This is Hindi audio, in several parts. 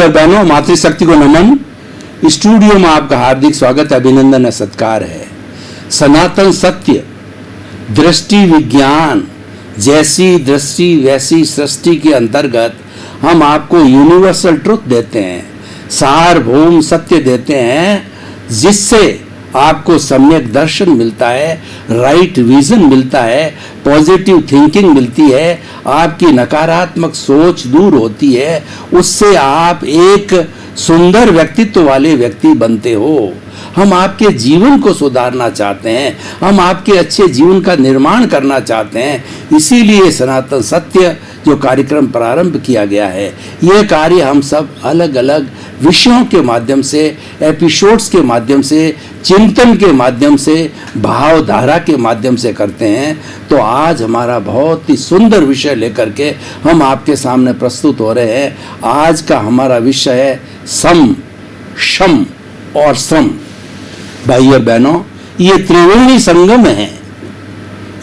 और बहनों, मातृशक्ति को नमन। स्टूडियो में आपका हार्दिक स्वागत, अभिनंदन, सत्कार है। सनातन सत्य, दृष्टि विज्ञान, जैसी दृष्टि वैसी सृष्टि के अंतर्गत हम आपको यूनिवर्सल ट्रुथ देते हैं, सार्वभौम सत्य देते हैं, जिससे आपको सम्यक दर्शन मिलता है, राइट विजन मिलता है, पॉजिटिव थिंकिंग मिलती है, आपकी नकारात्मक सोच दूर होती है, उससे आप एक सुंदर व्यक्तित्व वाले व्यक्ति बनते हो। हम आपके जीवन को सुधारना चाहते हैं, हम आपके अच्छे जीवन का निर्माण करना चाहते हैं। इसीलिए सनातन सत्य जो कार्यक्रम प्रारंभ किया गया है, ये कार्य हम सब अलग अलग विषयों के माध्यम से, एपिसोड्स के माध्यम से, चिंतन के माध्यम से, भावधारा के माध्यम से करते हैं। तो आज हमारा बहुत ही सुंदर विषय लेकर के हम आपके सामने प्रस्तुत हो रहे हैं। आज का हमारा विषय है सम, शम और श्रम। भाई और बहनों, ये त्रिवेणी संगम है,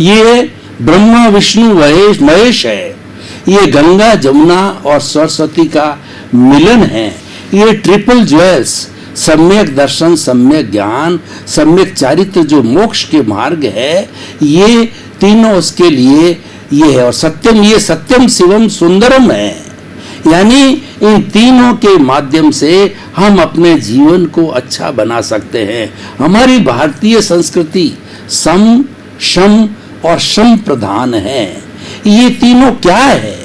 ये ब्रह्मा विष्णु महेश है, ये गंगा जमुना और सरस्वती का मिलन है, ये ट्रिपल ज्वेल्स, सम्यक दर्शन, सम्यक ज्ञान, सम्यक चारित्र जो मोक्ष के मार्ग है, ये तीनों उसके लिए ये है। और सत्यम, ये सत्यम शिवम सुंदरम है, यानी इन तीनों के माध्यम से हम अपने जीवन को अच्छा बना सकते हैं। हमारी भारतीय संस्कृति सम, शम और श्रम प्रधान है। ये तीनों क्या है,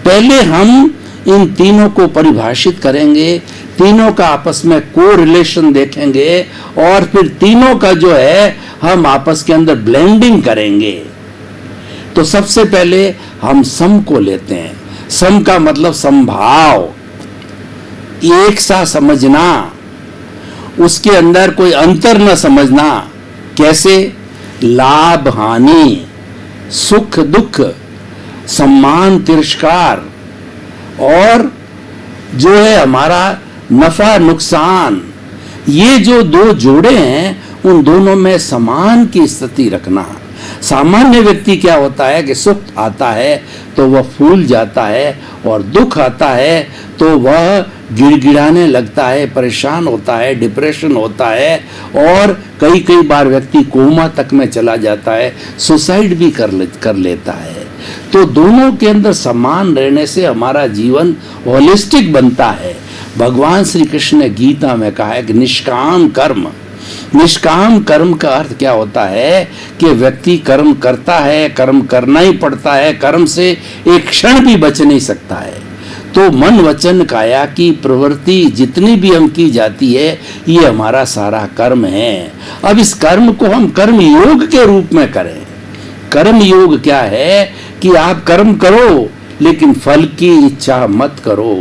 पहले हम इन तीनों को परिभाषित करेंगे, तीनों का आपस में को रिलेशन देखेंगे और फिर तीनों का जो है हम आपस के अंदर ब्लेंडिंग करेंगे। तो सबसे पहले हम सम को लेते हैं। सम का मतलब समभाव, एक सा समझना, उसके अंदर कोई अंतर न समझना। कैसे? लाभ हानि, सुख दुख, सम्मान तिरस्कार, और जो है हमारा नफा नुकसान, ये जो दो जोड़े हैं उन दोनों में समान की स्थिति रखना। सामान्य व्यक्ति क्या होता है कि सुख आता है तो वह फूल जाता है, और दुख आता है तो वह गिड़गिड़ाने लगता है, परेशान होता है, डिप्रेशन होता है, और कई बार व्यक्ति कोमा तक में चला जाता है, सुसाइड भी कर लेता है। तो दोनों के अंदर समान रहने से हमारा जीवन होलिस्टिक बनता है। भगवान श्री कृष्ण ने गीता में कहा है कि निष्काम कर्म, निष्काम कर्म का अर्थ क्या होता है कि व्यक्ति कर्म करता है, कर्म करना ही पड़ता है, कर्म से एक क्षण भी बच नहीं सकता है। तो मन वचन काया की प्रवृत्ति जितनी भी हम की जाती है, ये हमारा सारा कर्म है। अब इस कर्म को हम कर्म योग के रूप में करें। कर्म योग क्या है कि आप कर्म करो लेकिन फल की इच्छा मत करो।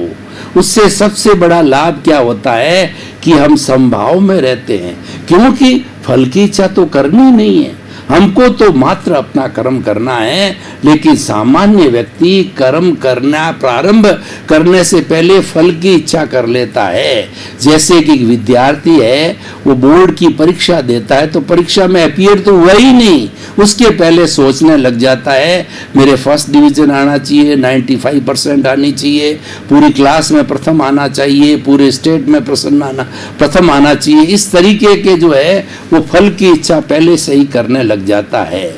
उससे सबसे बड़ा लाभ क्या होता है कि हम समभाव में रहते हैं, क्योंकि फल की इच्छा तो करनी नहीं है, हमको तो मात्र अपना कर्म करना है। लेकिन सामान्य व्यक्ति कर्म करना प्रारंभ करने से पहले फल की इच्छा कर लेता है। जैसे कि विद्यार्थी है, वो बोर्ड की परीक्षा देता है तो परीक्षा में अपीयर तो हुआ ही नहीं, उसके पहले सोचने लग जाता है मेरे फर्स्ट डिवीजन आना चाहिए, 95% आनी चाहिए, पूरी क्लास में प्रथम आना चाहिए, पूरे स्टेट में प्रथम आना चाहिए। इस तरीके के जो है वो फल की इच्छा पहले से ही करने लग जाता है।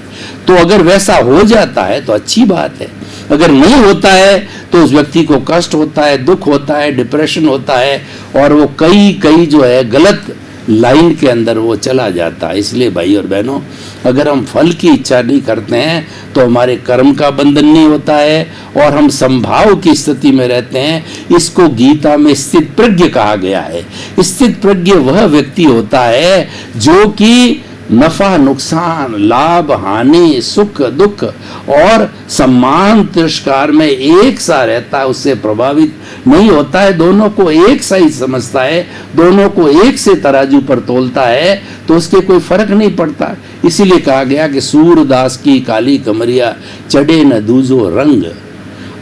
तो अगर वैसा हो जाता है तो अच्छी बात है, अगर नहीं होता है तो उस व्यक्ति को कष्ट होता है, दुख होता है, डिप्रेशन होता है, और वो कई जो है गलत लाइन के अंदर वो चला जाता है। इसलिए भाई और बहनों, अगर हम फल की इच्छा नहीं करते हैं तो हमारे कर्म का बंधन नहीं होता है और हम संभाव की स्थिति में रहते हैं। इसको गीता में स्थित प्रज्ञ कहा गया है। स्थित प्रज्ञ वह व्यक्ति होता है जो कि नफा नुकसान, लाभ हानि, सुख दुख और सम्मान तिरस्कार में एक सा रहता है, उससे प्रभावित नहीं होता है, दोनों को एक सा ही समझता है, दोनों को एक से तराजू पर तोलता है, तो उसके कोई फर्क नहीं पड़ता। इसीलिए कहा गया कि सूरदास की काली कमरिया चढ़े न दूजो रंग।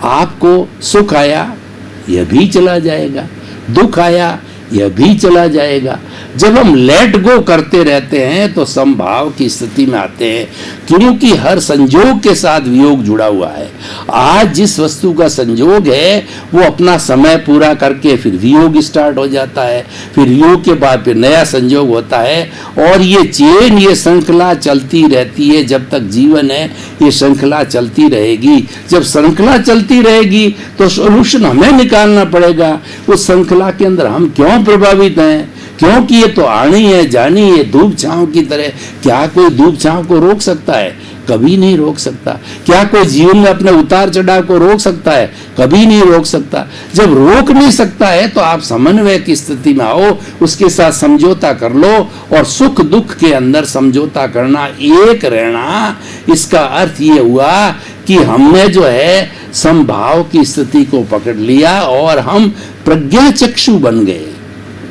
आपको सुख आया यह भी चला जाएगा, दुख आया यह भी चला जाएगा, जब हम लेट गो करते रहते हैं तो समभाव की स्थिति में आते हैं, क्योंकि हर संजोग के साथ वियोग जुड़ा हुआ है। आज जिस वस्तु का संजोग है वो अपना समय पूरा करके फिर वियोग स्टार्ट हो जाता है, फिर वियोग के बाद फिर नया संजोग होता है, और ये चेन, ये श्रृंखला चलती रहती है। जब तक जीवन है ये श्रृंखला चलती रहेगी। जब श्रृंखला चलती रहेगी तो सॉल्यूशन हमें निकालना पड़ेगा। उस श्रृंखला के अंदर हम क्यों प्रभावित हैं? क्योंकि ये तो आनी है जानी है, धूप छांव की तरह। क्या कोई धूप छांव को रोक सकता है? कभी नहीं रोक सकता। क्या कोई जीवन में अपने उतार चढ़ाव को रोक सकता है? कभी नहीं रोक सकता। जब रोक नहीं सकता है तो आप समन्वय की स्थिति में आओ, उसके साथ समझौता कर लो, और सुख दुख के अंदर समझौता करना, एक रहना। इसका अर्थ ये हुआ कि हमने जो है समभाव की स्थिति को पकड़ लिया और हम प्रज्ञा चक्षु बन गए।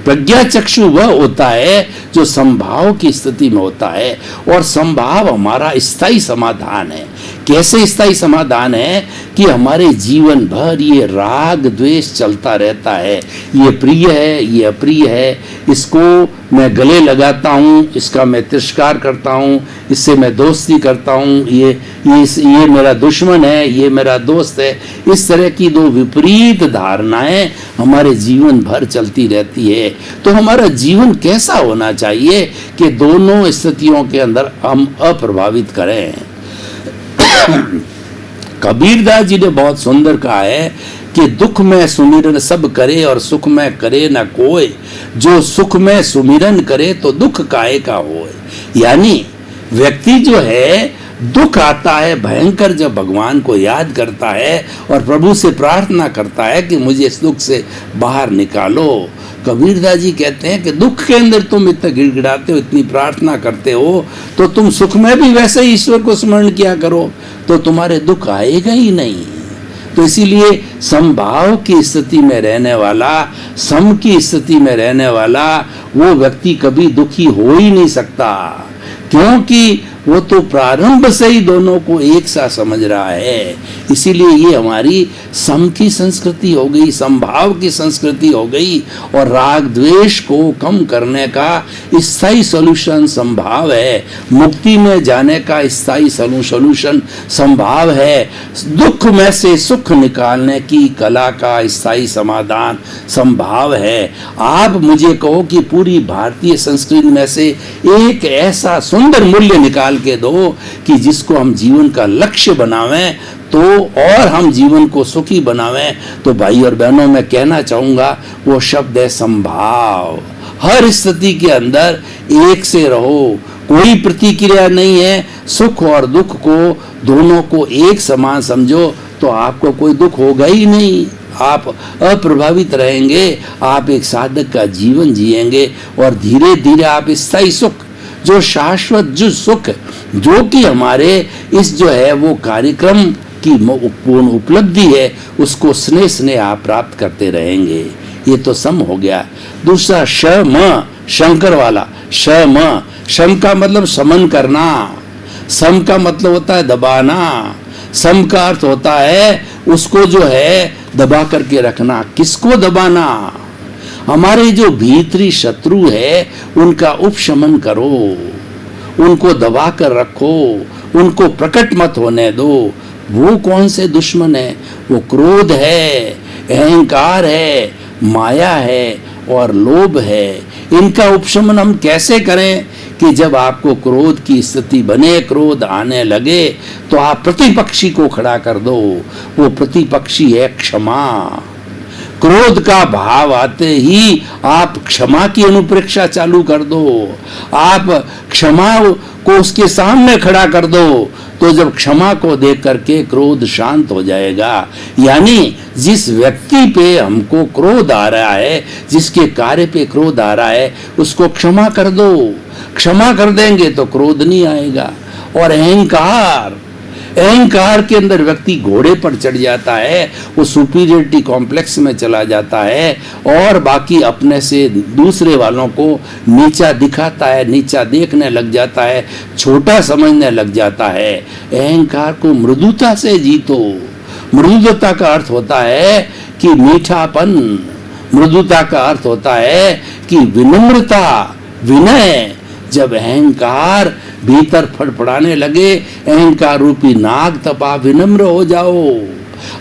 प्रज्ञा चक्षु वह होता है जो समभाव की स्थिति में होता है, और समभाव हमारा स्थायी समाधान है। कैसे स्थायी समाधान है? कि हमारे जीवन भर ये राग द्वेष चलता रहता है। ये प्रिय है, ये अप्रिय है, इसको मैं गले लगाता हूँ, इसका मैं तिरस्कार करता हूँ, इससे मैं दोस्ती करता हूँ, ये मेरा दुश्मन है, ये मेरा दोस्त है। इस तरह की दो विपरीत धारणाएं हमारे जीवन भर चलती रहती है। तो हमारा जीवन कैसा होना चाहिए कि दोनों स्थितियों के अंदर हम अप्रभावित करें? कबीरदास जी ने बहुत सुंदर कहा है कि दुख में सुमिरन सब करे और सुख में करे न कोय, जो सुख में सुमिरन करे तो दुख काहे का होए। यानी व्यक्ति जो है, दुख आता है भयंकर जब भगवान को याद करता है और प्रभु से प्रार्थना करता है कि मुझे इस दुख से बाहर निकालो। कबीरदास जी कहते हैं कि दुख के अंदर तुम इतना गिड़गिड़ाते हो, इतनी प्रार्थना करते हो, तो तुम सुख में भी वैसे ही ईश्वर को स्मरण किया करो, तो तुम्हारे दुख आएगा ही नहीं। तो इसीलिए समभाव की स्थिति में रहने वाला, सम की स्थिति में रहने वाला वो व्यक्ति कभी दुखी हो ही नहीं सकता, क्योंकि वो तो प्रारंभ से ही दोनों को एक सा समझ रहा है। इसीलिए ये हमारी सम की संस्कृति हो गई, समभाव की संस्कृति हो गई, और राग द्वेष को कम करने का स्थायी सॉल्यूशन समभाव है। मुक्ति में जाने का स्थायी सॉल्यूशन समभाव है। दुख में से सुख निकालने की कला का स्थायी समाधान समभाव है। आप मुझे कहो कि पूरी भारतीय संस्कृति में से एक ऐसा सुंदर मूल्य निकाल के दो कि जिसको हम जीवन का लक्ष्य बनावें, तो और हम जीवन को सुखी बनावें, तो भाई और बहनों मैं कहना चाहूंगा वो शब्द है समभाव। हर स्थिति के अंदर एक से रहो, कोई प्रतिक्रिया नहीं है। सुख और दुख को दोनों को एक समान समझो, तो आपको कोई दुख होगा ही नहीं। आप अप्रभावित रहेंगे, आप एक साधक का जीवन जिएंगे, और धीरे धीरे आप स्थायी सुख, जो शाश्वत जो सुख, जो कि हमारे इस जो है वो कार्यक्रम की पूर्ण उपलब्धि है, उसको स्नेह स्नेह आप प्राप्त करते रहेंगे। ये तो सम हो गया। दूसरा शम, शंकर वाला शम। शम का मतलब समन करना, सम का मतलब होता है दबाना, सम का अर्थ होता है उसको जो है दबा करके रखना। किसको दबाना? हमारे जो भीतरी शत्रु है उनका उपशमन करो, उनको दबा कर रखो, उनको प्रकट मत होने दो। वो कौन से दुश्मन है? वो क्रोध है, अहंकार है, माया है और लोभ है। इनका उपशमन हम कैसे करें? कि जब आपको क्रोध की स्थिति बने, क्रोध आने लगे, तो आप प्रतिपक्षी को खड़ा कर दो। वो प्रतिपक्षी है क्षमा। क्रोध का भाव आते ही आप क्षमा की अनुप्रेक्षा चालू कर दो, आप क्षमा को उसके सामने खड़ा कर दो, तो जब क्षमा को देख करके क्रोध शांत हो जाएगा। यानी जिस व्यक्ति पे हमको क्रोध आ रहा है, जिसके कार्य पे क्रोध आ रहा है, उसको क्षमा कर दो। क्षमा कर देंगे तो क्रोध नहीं आएगा। और अहंकार, अहंकार के अंदर व्यक्ति घोड़े पर चढ़ जाता है, वो सुपीरियरिटी कॉम्प्लेक्स में चला जाता है और बाकी अपने से दूसरे वालों को नीचा दिखाता है, नीचा देखने लग जाता है, छोटा समझने लग जाता है। अहंकार को मृदुता से जीतो। मृदुता का अर्थ होता है कि मीठापन, मृदुता का अर्थ होता है आपकी विनम्रता, विनय, जब अहंकार भीतर फड़फड़ाने लगे, अहंकार रूपी नाग, तब आप विनम्र हो जाओ।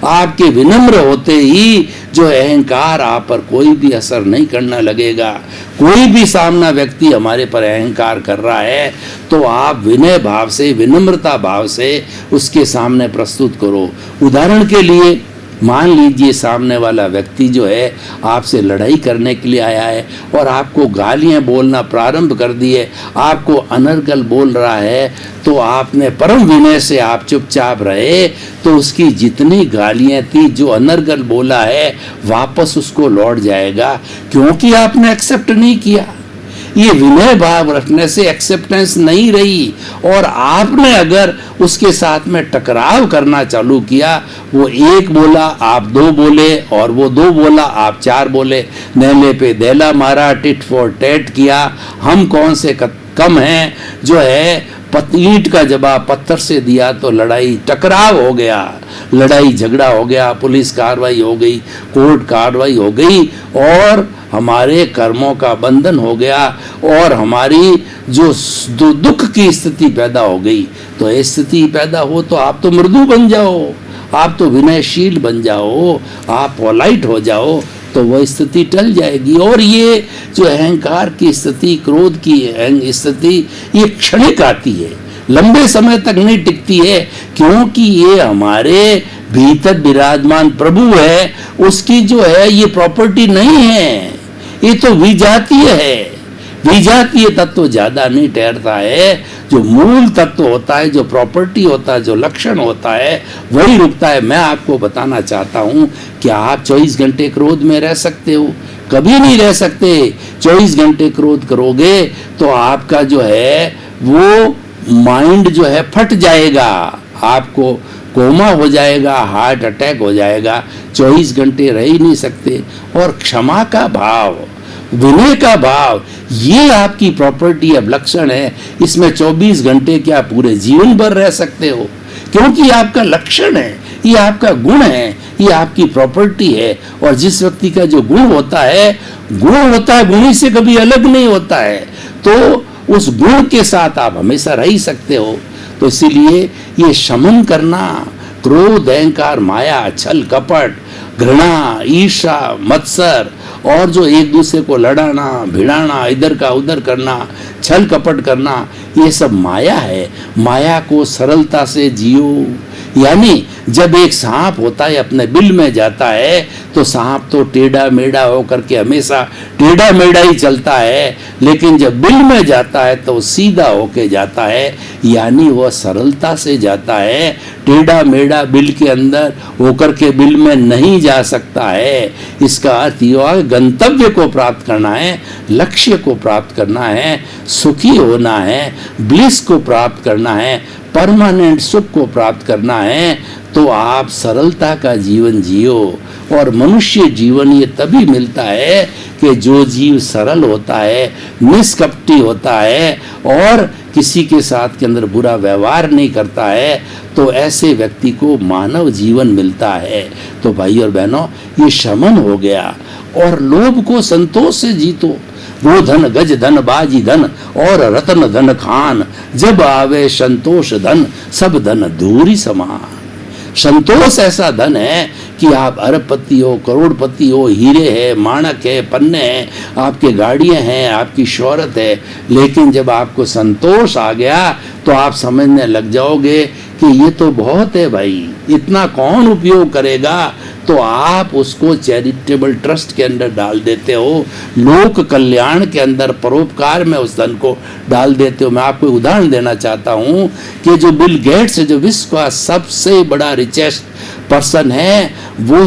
आपके विनम्र होते ही जो अहंकार आप पर कोई भी असर नहीं करना लगेगा। कोई भी सामना व्यक्ति हमारे पर अहंकार कर रहा है तो आप विनय भाव से, विनम्रता भाव से उसके सामने प्रस्तुत करो। उदाहरण के लिए मान लीजिए सामने वाला व्यक्ति जो है आपसे लड़ाई करने के लिए आया है और आपको गालियां बोलना प्रारंभ कर दिए, आपको अनर्गल बोल रहा है, तो आपने परम विनय से आप चुपचाप रहे तो उसकी जितनी गालियां थी, जो अनर्गल बोला है, वापस उसको लौट जाएगा, क्योंकि आपने एक्सेप्ट नहीं किया। ये विनय भाव रखने से एक्सेप्टेंस नहीं रही और आपने अगर उसके साथ में टकराव करना चालू किया, वो एक बोला आप दो बोले और वो दो बोला आप चार बोले, नेले पे देला मारा, टिट फॉर टैट किया, हम कौन से कम हैं, जो है ईंट का जवाब पत्थर से दिया तो लड़ाई टकराव हो गया, लड़ाई झगड़ा हो गया, पुलिस कार्रवाई हो गई, कोर्ट कार्रवाई हो गई और हमारे कर्मों का बंधन हो गया और हमारी जो दुख की स्थिति पैदा हो गई। तो ये स्थिति पैदा हो तो आप तो मृदु बन जाओ, आप तो विनयशील बन जाओ, आप पोलाइट हो जाओ, तो वह स्थिति टल जाएगी। और ये जो अहंकार की स्थिति, क्रोध की स्थिति, ये क्षणिक आती है, लंबे समय तक नहीं टिकती है, क्योंकि ये हमारे भीतर विराजमान प्रभु है, उसकी जो है ये प्रॉपर्टी नहीं है, ये तो विजातीय है। विजातीय तत्व ज्यादा नहीं ठहरता है, जो मूल तत्व होता है, जो प्रॉपर्टी होता है, जो लक्षण होता है, वही रुकता है। मैं आपको बताना चाहता हूं कि आप 24 घंटे क्रोध में रह सकते हो? कभी नहीं रह सकते। 24 घंटे क्रोध करोगे तो आपका जो है वो माइंड जो है फट जाएगा, आपको कोमा हो जाएगा, हार्ट अटैक हो जाएगा। 24 घंटे रह ही नहीं सकते। और क्षमा का भाव, विनय का भाव, ये आपकी प्रॉपर्टी अब लक्षण है। इसमें 24 घंटे क्या पूरे जीवन भर रह सकते हो, क्योंकि आपका लक्षण है, ये आपका गुण है, ये आपकी प्रॉपर्टी है। और जिस व्यक्ति का जो गुण होता है, गुणी से कभी अलग नहीं होता है, तो उस गुण के साथ आप हमेशा रह ही सकते हो। तो इसीलिए ये शमन करना, क्रोध, अहंकार, माया, छल, कपट, घृणा, ईर्ष्या, मत्सर और जो एक दूसरे को लड़ाना, भिड़ाना, इधर का उधर करना, छल कपट करना, ये सब माया है। माया को सरलता से जियो। यानी जब एक सांप होता है अपने बिल में जाता है तो सांप तो टेढ़ा मेढ़ा होकर के हमेशा टेढ़ा मेढ़ा ही चलता है, लेकिन जब बिल में जाता है तो सीधा होके जाता है, यानी वह सरलता से जाता है। टेढ़ा मेढ़ा बिल के अंदर होकर के बिल में नहीं जा सकता है। इसका अर्थ यह गंतव्य को प्राप्त करना है, लक्ष्य को प्राप्त करना है, सुखी होना है, ब्लिस को प्राप्त करना है, परमानेंट सुख को प्राप्त करना है, तो आप सरलता का जीवन जियो। और मनुष्य जीवन ये तभी मिलता है कि जो जीव सरल होता है, निष्कपटी होता है और किसी के साथ के अंदर बुरा व्यवहार नहीं करता है, तो ऐसे व्यक्ति को मानव जीवन मिलता है। तो भाई और बहनों, ये शमन हो गया। और लोभ को संतोष से जीतो। वो धन गज धन बाजी धन और रतन धन खान, जब आवे संतोष धन सब धन दूरी समान। संतोष ऐसा धन है कि आप अरबपति हो, करोड़पति हो, हीरे है, माणक है, पन्ने हैं, आपके गाड़ियां हैं, आपकी शोहरत है, लेकिन जब आपको संतोष आ गया तो आप समझने लग जाओगे कि ये तो बहुत है भाई, इतना कौन उपयोग करेगा। तो आप उसको चैरिटेबल ट्रस्ट के अंदर डाल देते हो, लोक कल्याण के अंदर, परोपकार में उस धन को डाल देते हो। मैं आपको उदाहरण देना चाहता हूँ कि जो बिल गेट्स, जो विश्व का सबसे बड़ा रिचेस्ट पर्सन है, वो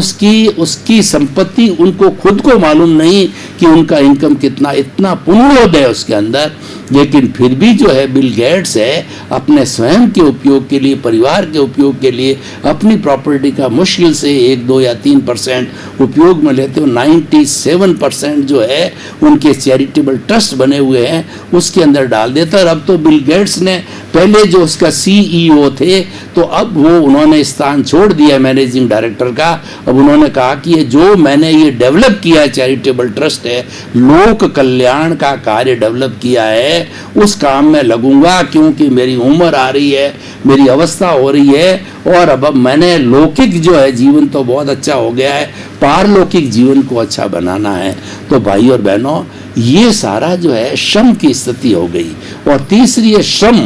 उसकी संपत्ति उनको खुद को मालूम नहीं कि उनका इनकम कितना, इतना पुण्योदय है उसके अंदर, लेकिन फिर भी जो है बिल गेट्स है अपने स्वयं के उपयोग के लिए, परिवार के उपयोग के लिए, अपनी प्रॉपर्टी का मुश्किल से 1, 2 या 3% उपयोग में लेते हो। 97% जो है उनके चैरिटेबल ट्रस्ट बने हुए हैं, उसके अंदर डाल देता है। और अब तो बिल गेट्स ने, पहले जो उसका CEO थे, तो अब वो उन्होंने स्थान छोड़ दिया, मैनेजिंग डायरेक्टर का। अब उन्होंने कहा कि ये जो मैंने ये डेवलप किया चैरिटेबल ट्रस्ट है, लोक कल्याण का कार्य डेवलप किया है, उस काम में लगूंगा, क्योंकि मेरी उम्र आ रही है, मेरी अवस्था हो रही है, और अब मैंने लौकिक जो है जीवन तो बहुत अच्छा हो गया है, पारलौकिक जीवन को अच्छा बनाना है। तो भाई और बहनों, ये सारा जो है श्रम की स्थिति हो गई। और तीसरी है श्रम।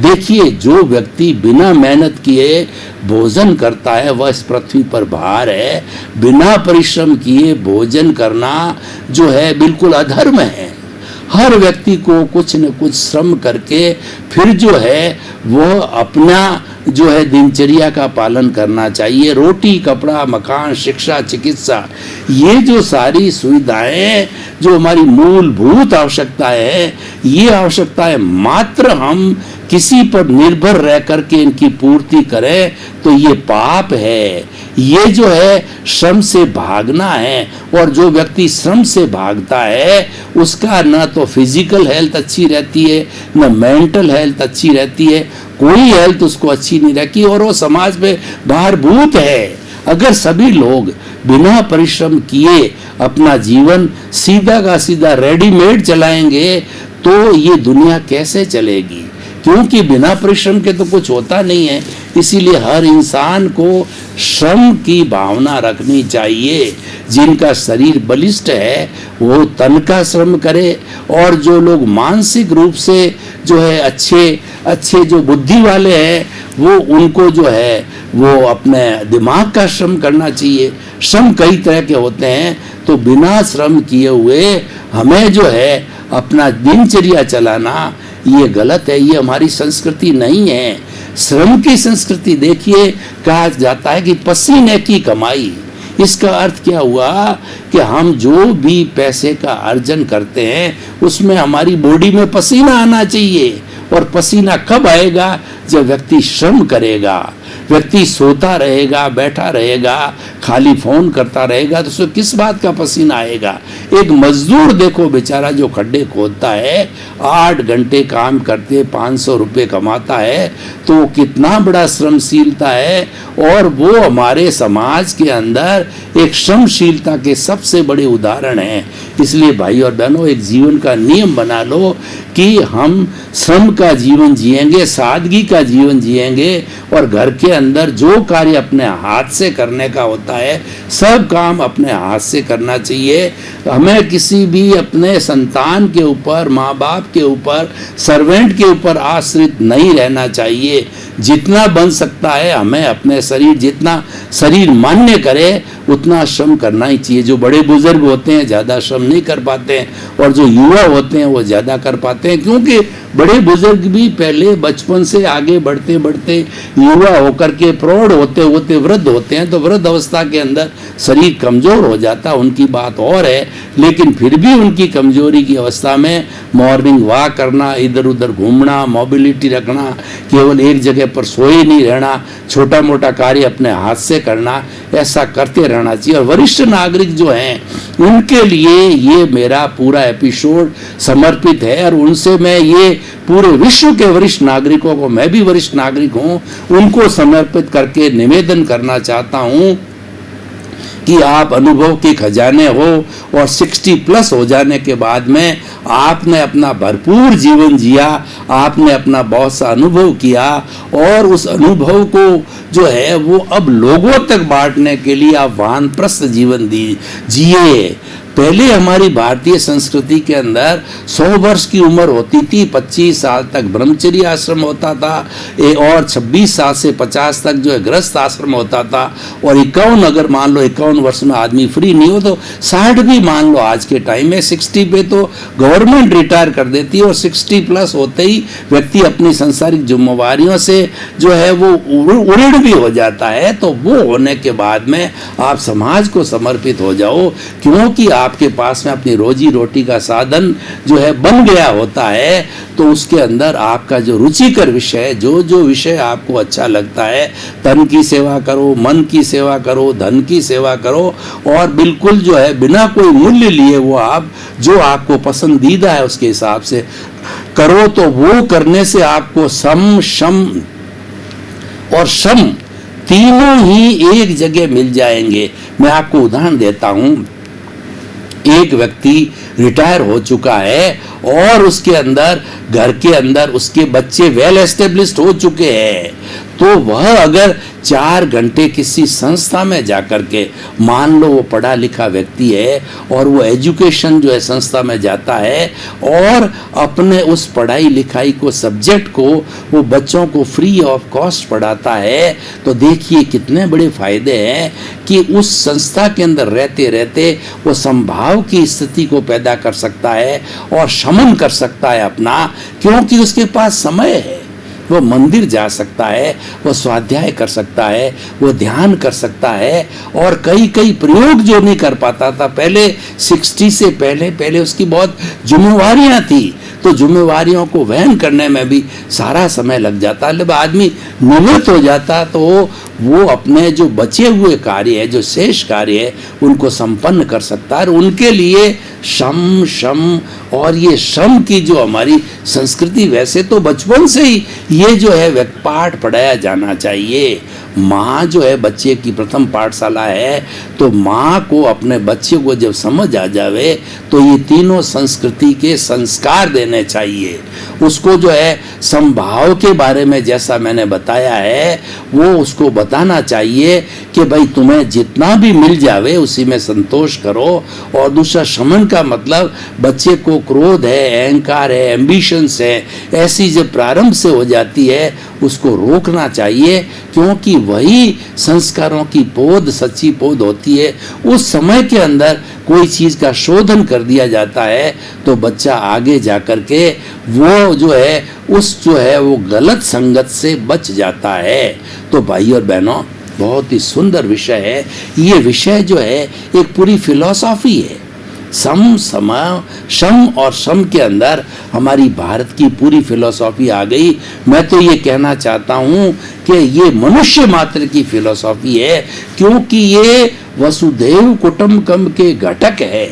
देखिए, जो व्यक्ति बिना मेहनत किए भोजन करता है वह इस पृथ्वी पर भार है। बिना परिश्रम किए भोजन करना जो है बिल्कुल अधर्म है। हर व्यक्ति को कुछ न कुछ श्रम करके फिर जो है वो अपना जो है दिनचर्या का पालन करना चाहिए। रोटी, कपड़ा, मकान, शिक्षा, चिकित्सा, ये जो सारी सुविधाएं जो हमारी मूलभूत आवश्यकता है, ये आवश्यकताएं मात्र हम किसी पर निर्भर रह करके इनकी पूर्ति करें तो ये पाप है। ये जो है श्रम से भागना है, और जो व्यक्ति श्रम से भागता है उसका न तो फिजिकल हेल्थ अच्छी रहती है, न मेंटल हेल्थ अच्छी रहती है, कोई हेल्थ उसको अच्छी नहीं रहती, और वो समाज में भारभूत है। अगर सभी लोग बिना परिश्रम किए अपना जीवन सीधा का सीधा रेडीमेड चलाएंगे तो ये दुनिया कैसे चलेगी? क्योंकि बिना परिश्रम के तो कुछ होता नहीं है। इसीलिए हर इंसान को श्रम की भावना रखनी चाहिए। जिनका शरीर बलिष्ठ है वो तन का श्रम करे, और जो लोग मानसिक रूप से जो है अच्छे जो बुद्धि वाले हैं वो उनको जो है वो अपने दिमाग का श्रम करना चाहिए। श्रम कई तरह के होते हैं, तो बिना श्रम किए हुए हमें जो है अपना दिनचर्या चलाना ये गलत है। ये हमारी संस्कृति नहीं है। श्रम की संस्कृति देखिए, कहा जाता है कि पसीने की कमाई। इसका अर्थ क्या हुआ कि हम जो भी पैसे का अर्जन करते हैं उसमें हमारी बॉडी में पसीना आना चाहिए। और पसीना कब आएगा? जब व्यक्ति श्रम करेगा। व्यक्ति सोता रहेगा, बैठा रहेगा, खाली फोन करता रहेगा तो उसको किस बात का पसीना आएगा? एक मजदूर देखो बेचारा जो खड्डे खोदता है, 8 घंटे काम करते 500 रुपये कमाता है, तो कितना बड़ा श्रमशीलता है। और वो हमारे समाज के अंदर एक श्रमशीलता के सबसे बड़े उदाहरण हैं। इसलिए भाई और बहनों, एक जीवन का नियम बना लो कि हम श्रम का जीवन जिएंगे, सादगी का जीवन जिएंगे, और घर के अंदर जो कार्य अपने हाथ से करने का होता है सब काम अपने हाथ से करना चाहिए। हमें किसी भी अपने संतान के ऊपर, माँ बाप के ऊपर, सर्वेंट के ऊपर आश्रित नहीं रहना चाहिए। जितना बन सकता है हमें अपने शरीर, जितना शरीर मान्य करे उतना श्रम करना ही चाहिए। जो बड़े बुजुर्ग होते हैं ज़्यादा श्रम नहीं कर पाते हैं, और जो युवा होते हैं वो ज़्यादा कर पाते हैं, क्योंकि बड़े बुजुर्ग भी पहले बचपन से आगे बढ़ते बढ़ते युवा होकर के प्रौढ़ होते होते वृद्ध होते हैं, तो वृद्ध अवस्था के अंदर शरीर कमज़ोर हो जाता, उनकी बात और है। लेकिन फिर भी उनकी कमजोरी की अवस्था में मॉर्निंग वॉक करना, इधर उधर घूमना, मोबिलिटी रखना, केवल एक जगह पर सोए नहीं रहना, छोटा मोटा कार्य अपने हाथ से करना, ऐसा करते रहना चाहिए। और वरिष्ठ नागरिक जो हैं उनके लिए ये मेरा पूरा एपिसोड समर्पित है, और उनसे मैं ये पूरे विश्व के वरिष्ठ नागरिकों को, मैं भी वरिष्ठ नागरिक हूँ, उनको समर्पित करके निवेदन करना चाहता हूँ कि आप अनुभव के खजाने हो, और 60+ हो जाने के बाद में आपने अपना भरपूर जीवन जिया, आपने अपना बहुत सा अनुभव किया, और उस अनुभव को जो है वो अब लोगों तक बांटने के लिए आप वानप्रस्थ जीवन जिए। पहले हमारी भारतीय संस्कृति के अंदर 100 वर्ष की उम्र होती थी, 25 साल तक ब्रह्मचर्य आश्रम होता था, और 26 साल से 50 तक जो है गृहस्थ आश्रम होता था, और 51, अगर मान लो 51 वर्ष में आदमी फ्री नहीं हो तो 60 भी मान लो। आज के टाइम में 60 पे तो गवर्नमेंट रिटायर कर देती है, और 60+ होते ही व्यक्ति अपनी संसारिक जिम्मेवारियों से जो है वो उड़ीड़ भी हो जाता है। तो वो होने के बाद में आप समाज को समर्पित हो जाओ, क्योंकि आपके पास में अपनी रोजी रोटी का साधन जो है बन गया होता है। तो उसके अंदर आपका जो रुचिकर विषय, जो विषय आपको अच्छा लगता है, तन की सेवा करो, मन की सेवा करो, धन की सेवा करो, और बिल्कुल जो है बिना कोई मूल्य लिए वो आप जो आपको पसंदीदा है उसके हिसाब से करो। तो वो करने से आपको सम, शम और शम तीनों ही एक जगह मिल जाएंगे। मैं आपको उदाहरण देता हूं, एक व्यक्ति रिटायर हो चुका है और उसके अंदर, घर के अंदर उसके बच्चे वेल एस्टेब्लिश्ड हो चुके हैं, तो वह अगर 4 घंटे किसी संस्था में जाकर के, मान लो वो पढ़ा लिखा व्यक्ति है और वो एजुकेशन जो है संस्था में जाता है और अपने उस पढ़ाई लिखाई को, सब्जेक्ट को वो बच्चों को फ्री ऑफ कॉस्ट पढ़ाता है, तो देखिए कितने बड़े फायदे हैं कि उस संस्था के अंदर रहते रहते वो समभाव की स्थिति को पैदा कर सकता है और शमन कर सकता है अपना, क्योंकि उसके पास समय है। वो मंदिर जा सकता है, वो स्वाध्याय कर सकता है, वो ध्यान कर सकता है और कई कई प्रयोग जो नहीं कर पाता था पहले, 60 से पहले उसकी बहुत जिम्मेवारियां थी, तो जिम्मेवारियों को वहन करने में भी सारा समय लग जाता। जब आदमी निवृत्त हो जाता तो वो अपने जो बचे हुए कार्य है, जो शेष कार्य है, उनको संपन्न कर सकता है। और उनके लिए श्रम और ये श्रम की जो हमारी संस्कृति, वैसे तो बचपन से ही ये जो है पाठ पढ़ाया जाना चाहिए। माँ जो है बच्चे की प्रथम पाठशाला है, तो माँ को अपने बच्चे को जब समझ आ जावे तो ये तीनों संस्कृति के संस्कार देने चाहिए। उसको जो है समभाव के बारे में जैसा मैंने बताया है, वो उसको बताना चाहिए कि भाई तुम्हें जितना भी मिल जावे उसी में संतोष करो। और दूसरा, शमन का मतलब बच्चे को क्रोध है, अहंकार है, एम्बिशंस है, ऐसी जब प्रारंभ से हो जाती है उसको रोकना चाहिए, क्योंकि वही संस्कारों की पौध, सच्ची पौध होती है। उस समय के अंदर कोई चीज़ का शोधन कर दिया जाता है तो बच्चा आगे जाकर के वो जो है वो गलत संगत से बच जाता है। तो भाई और बहनों, बहुत ही सुंदर विषय है ये। विषय जो है एक पूरी फिलॉसफी है। शम और श्रम के अंदर हमारी भारत की पूरी फिलॉसफी आ गई। मैं तो ये कहना चाहता हूँ कि ये मनुष्य मात्र की फिलॉसफी है, क्योंकि ये वसुधैव कुटुंबकम के घटक है,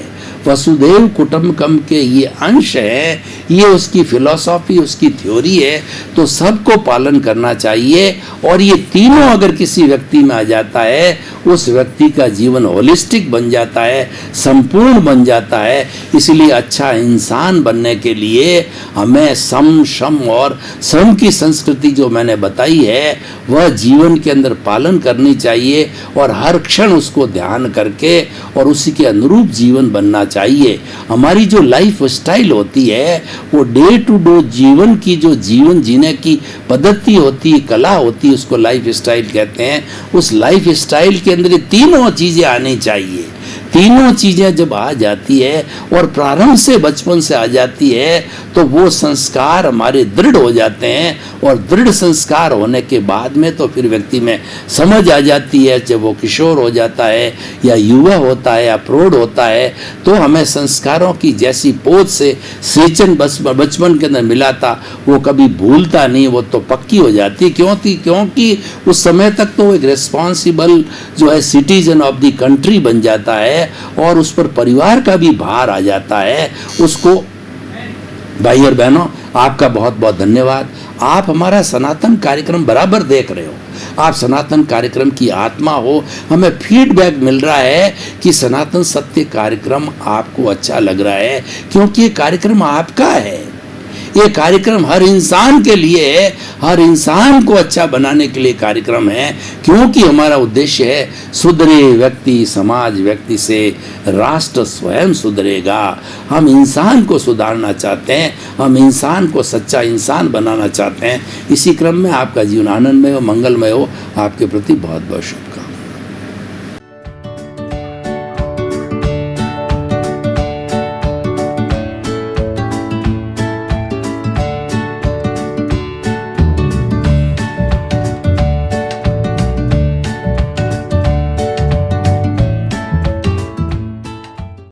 वसुधैव कुटुंबकम के ये अंश है, ये उसकी फिलॉसफी, उसकी थ्योरी है। तो सबको पालन करना चाहिए। और ये तीनों अगर किसी व्यक्ति में आ जाता है, उस व्यक्ति का जीवन होलिस्टिक बन जाता है, संपूर्ण बन जाता है। इसलिए अच्छा इंसान बनने के लिए हमें सम, शम और श्रम की संस्कृति जो मैंने बताई है वह जीवन के अंदर पालन करनी चाहिए और हर क्षण उसको ध्यान करके और उसी के अनुरूप जीवन बनना चाहिए। हमारी जो लाइफ स्टाइल होती है वो डे टू डे जीवन की, जो जीवन जीने की पद्धति होती है, कला होती है, उसको लाइफ स्टाइल कहते हैं। उस लाइफ स्टाइल के अंदर तीनों चीजें आनी चाहिए। तीनों चीजें जब आ जाती है और प्रारंभ से, बचपन से आ जाती है, तो वो संस्कार हमारे दृढ़ हो जाते हैं। और दृढ़ संस्कार होने के बाद में तो फिर व्यक्ति में समझ आ जाती है, जब वो किशोर हो जाता है या युवा होता है या प्रौढ़ होता है, तो हमें संस्कारों की जैसी पौध से सेचन बचपन के अंदर मिला था वो कभी भूलता नहीं, वो तो पक्की हो जाती। क्योंकि उस समय तक तो एक रिस्पॉन्सिबल जो है सिटीजन ऑफ द कंट्री बन जाता है और उस पर परिवार का भी भार आ जाता है उसको। भाई और बहनों, आपका बहुत बहुत धन्यवाद। आप हमारा सनातन कार्यक्रम बराबर देख रहे हो। आप सनातन कार्यक्रम की आत्मा हो। हमें फीडबैक मिल रहा है कि सनातन सत्य कार्यक्रम आपको अच्छा लग रहा है, क्योंकि ये कार्यक्रम आपका है। ये कार्यक्रम हर इंसान के लिए है, हर इंसान को अच्छा बनाने के लिए कार्यक्रम है, क्योंकि हमारा उद्देश्य है सुधरे व्यक्ति, समाज व्यक्ति से राष्ट्र स्वयं सुधरेगा। हम इंसान को सुधारना चाहते हैं, हम इंसान को सच्चा इंसान बनाना चाहते हैं। इसी क्रम में आपका जीवन आनंदमय हो, मंगलमय हो। आपके प्रति बहुत बहुत शुभकामनाएं।